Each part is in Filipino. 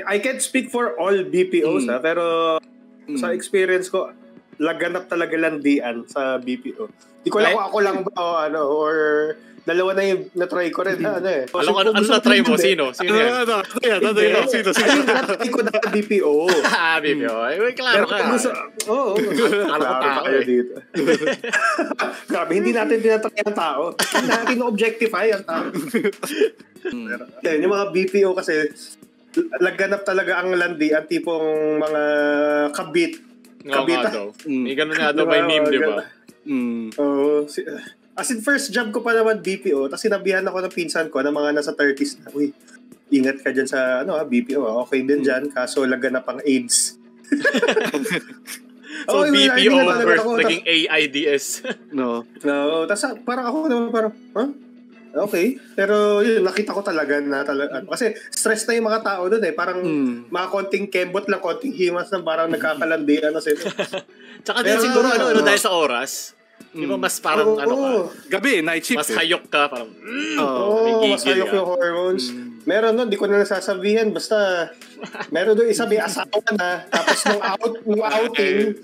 I can't speak for all BPOs pero sa experience ko, laganap talaga landian sa BPO. Di ko alam kung ako lang ba or dalawa na yung na-try ko rin. Ano ano na-try mo? Sino? Sino yan? Sino? Ayun, na-try ko na BPO. BPO. Klaro ka. Klaro pa kayo dito. Grabe, hindi natin tinatry ang tao. Hindi natin objectify ang tao. Yung mga BPO kasi, laganap talaga ang landian, tipong mga kabit. Kabita. May ganun nga daw, may meme, di ba? As in, first job ko pa naman BPO, tapos sinabihan ako ng pinsan ko na mga nasa 30s na, uy, ingat ka dyan sa BPO. Okay din dyan, kaso laganap ang AIDS. So, BPO first naging AIDS. No, tapos parang ako naman okay. Pero yun, nakita ko talaga na kasi stress na yung mga tao doon parang mga konting kembot lang, konting himas lang, parang nagkakalandian na sila. Tsaka din siguro dahil sa oras. Di ba mas parang gabi, night shift. Mas hayok ka, parang mas hayok yung hormones. Meron nun, di ko na nasasabihin, basta meron doon isa may asawa na, tapos nung outing,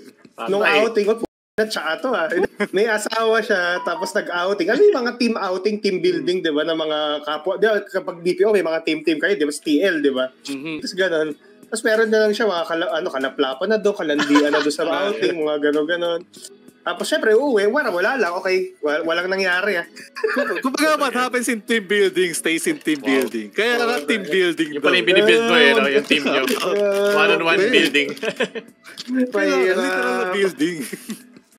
may asawa siya, tapos nag-outing. Ano yung mga team outing, team building, di ba, ng mga kapwa. Di ba, kapag BPO, may mga team kayo, di ba, TL, di ba? Tapos gano'n. Tapos meron na lang siya, mga kalaplapan na doon, kalandian na doon sa outing, mga gano'n. Tapos syempre, wala lang, okay. Walang nangyari Kumbaga, what happens in team building stays in team building. Kaya nga team building. Yung pala yung binibuild mo yung team nyo. One-on-one building. Literal building.